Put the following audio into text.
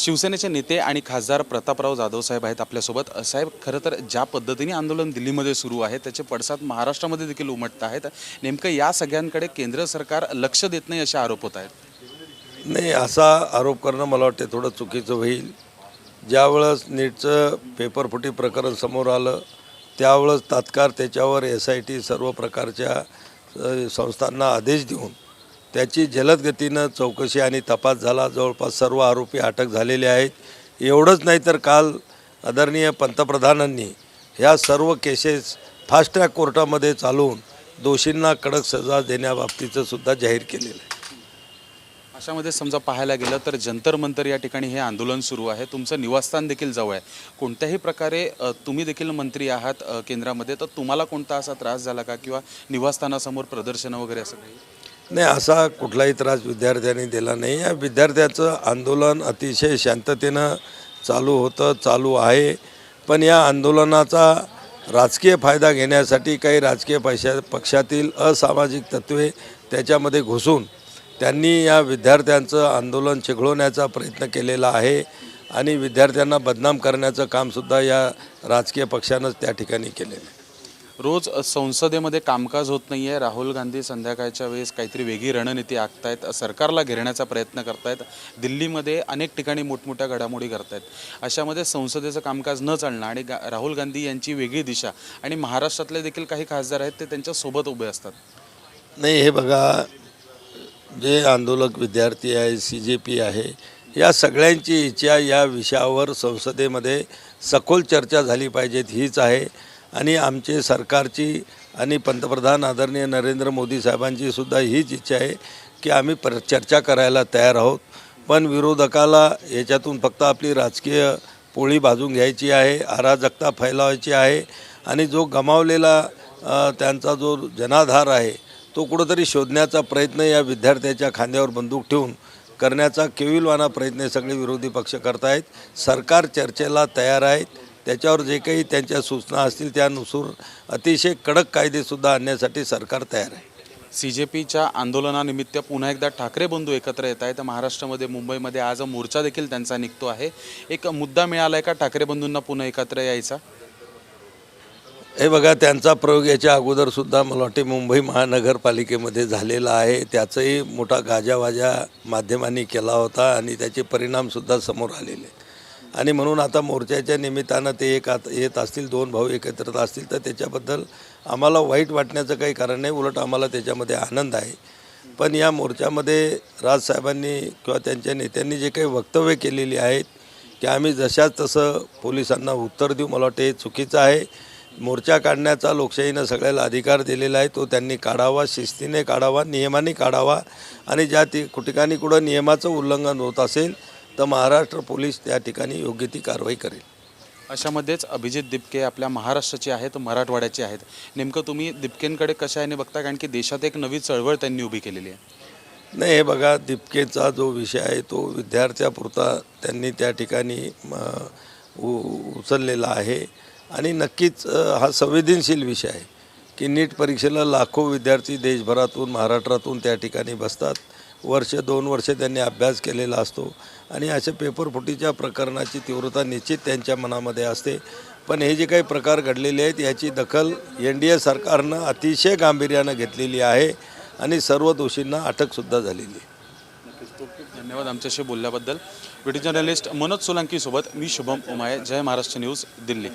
शिवसेनेचे नेते आणि खासदार प्रतापराव जाधव साहेब आहेत आपल्यासोबत। साहेब, खरं तर ज्या पद्धतीने आंदोलन दिल्लीमध्ये सुरू आहे त्याचे पडसाद महाराष्ट्रामध्ये देखील उमटत आहेत। नेमकं या सगळ्यांकडे केंद्र सरकार लक्ष देत नाही असे आरोप होत आहेत। नाही, असा आरोप करणं मला वाटते थोडं चुकीचं होईल। ज्यावेळेस नीटचं पेपरफुटी प्रकरण समोर आलं त्यावेळेस तात्काळ त्याच्यावर SIT सर्व प्रकारच्या संस्थांना आदेश देऊन त्याची जलद गतीनं चौकशी आणि तपास झाला। जवळपास सर्व आरोपी अटक झालेले आहेत। एवढंच नाही तर काल आदरणीय पंतप्रधानांनी ह्या सर्व केसेस फास्ट ट्रॅक कोर्टामध्ये चालवून दोषींना कडक सजा देण्याबाबतीचं सुद्धा जाहीर केलेलं आहे। अशामध्ये समजा पाहायला गेलं तर जंतर मंतर या ठिकाणी हे आंदोलन सुरू आहे। तुमचं निवासस्थान देखील जवळ आहे। कोणत्याही प्रकारे तुम्ही देखील मंत्री आहात केंद्रामध्ये, तर तुम्हाला कोणता असा त्रास झाला का किंवा निवासस्थानासमोर प्रदर्शनं वगैरे असं काही? नाही, असा कुठलाही त्रास विद्यार्थ्यांनी दिला नाही। या विद्यार्थ्याचं आंदोलन अतिशय शांततेनं चालू आहे। पण या आंदोलनाचा राजकीय फायदा घेण्यासाठी काही राजकीय पक्षातील असामाजिक तत्त्वे त्याच्यामध्ये घुसून त्यांनी या विद्यार्थ्यांचं आंदोलन चिघळवण्याचा प्रयत्न केलेला आहे आणि विद्यार्थ्यांना बदनाम करण्याचं कामसुद्धा या राजकीय पक्षानंच त्या ठिकाणी केलेलं आहे। रोज संसदेमध्ये कामकाज होत नाही आहे। राहुल गांधी संध्याकाळच्या वेळेस काहीतरी वेगळी रणनीती आखतायत, सरकारला घेरण्याचा प्रयत्न करतायत, दिल्लीमध्ये अनेक ठिकाणी मोठमोठ्या घडामोडी करतायत। अशामध्ये संसदेचं कामकाज न चालणं आणि राहुल गांधी यांची वेगळी दिशा आणि महाराष्ट्रातले देखील काही खासदार आहेत ते त्यांच्यासोबत उभे असतात। नाही, हे बघा, जे आंदोलक विद्यार्थी आहे, CJP आहे, या सगळ्यांची इच्छा या विषयावर संसदेमध्ये सखोल चर्चा झाली पाहिजेत हीच आहे। आणि आमचे सरकारची आणि पंतप्रधान आदरणीय नरेंद्र मोदी साहेबांची सुद्धा हीच इच्छा आहे की आम्ही चर्चा करायला तयार आहोत। पण विरोधकाला याच्यातून फक्त आपली राजकीय पोळी भाजून घ्यायची आहे, अराजकता फैलावायची आहे आणि जो गमावलेला त्यांचा जो जनाधार आहे तो कुठंतरी शोधण्याचा प्रयत्न या विद्यार्थ्याच्या खांद्यावर बंदूक ठेवून करण्याचा केविलवाना प्रयत्न सगळे विरोधी पक्ष करत आहेत। सरकार चर्चेला तयार आहेत, त्याच्यावर जे काही त्यांच्या सूचना असतील त्यानुसार अतिशय कडक कायदेसुद्धा आणण्यासाठी सरकार तयार आहे। CJPच्या आंदोलनानिमित्त पुन्हा एकदा ठाकरे बंधू एकत्र येत आहेत। महाराष्ट्रामध्ये मुंबईमध्ये आज मोर्चा देखील त्यांचा निघतो आहे। एक मुद्दा मिळाला आहे का ठाकरे बंधूंना पुन्हा एकत्र यायचा? हे बघा, त्यांचा प्रयोग याच्या अगोदरसुद्धा मला वाटते मुंबई महानगरपालिकेमध्ये झालेला आहे। त्याचाही मोठा गाजावाजा माध्यमांनी केला होता आणि त्याचे परिणामसुद्धा समोर आलेले आहेत। आणि म्हणून आता मोर्चाच्या निमित्तानं ते येत असतील, दोन भाऊ एकत्रित असतील तर त्याच्याबद्दल आम्हाला वाईट वाटण्याचं काही कारण नाही, उलट आम्हाला त्याच्यामध्ये आनंद आहे। पण या मोर्चामध्ये राजसाहेबांनी किंवा त्यांच्या नेत्यांनी जे काही वक्तव्य केलेली आहेत की आम्ही जशाच तसं पोलिसांना उत्तर देऊ, मला वाटते हे चुकीचं आहे। मोर्चा काढण्याचा लोकशाहीनं सगळ्याला अधिकार दिलेला आहे, तो त्यांनी काढावा, शिस्तीने काढावा, नियमाने काढावा आणि ज्या ठिकाणी कुठं नियमाचं उल्लंघन होत असेल तर महाराष्ट्र पोलीस त्या ठिकाणी योग्य ती कारवाई करेल। अशामध्येच अभिजित दिपके आपल्या महाराष्ट्राचे आहेत, मराठवाड्याचे आहेत। नेमकं तुम्ही दिपकेंकडे कशाने बघता, कारण की देशात एक नवी चळवळ त्यांनी उभी केलेली आहे? नाही, हे बघा, दिपकेचा जो विषय आहे तो विद्यार्थ्यापुरता त्यांनी त्या ठिकाणी उचललेला आहे आणि नक्कीच हा संवेदनशील विषय आहे की नीट परीक्षेला लाखो विद्यार्थी देशभरातून महाराष्ट्रातून त्या ठिकाणी बसतात। वर्ष 2 वर्ष त्यांनी अभ्यास केलेला असतो आणि अशा पेपरफुटीच्या प्रकरणाची तीव्रता निश्चित त्यांच्या मनामध्ये असते। पण हे जे काही प्रकार घडलेले आहेत याची दखल NDA सरकारनं अतिशय गांभीर्यानं घेतलेली आहे आणि सर्व दोषींना अटकसुद्धा झालेली आहे। धन्यवाद आमच्याशी बोलल्याबद्दल। व्हिडिओ जर्नलिस्ट मनोज सोलंकी सोबत मी शुभम उमाये, जय महाराष्ट्र न्यूज, दिल्ली।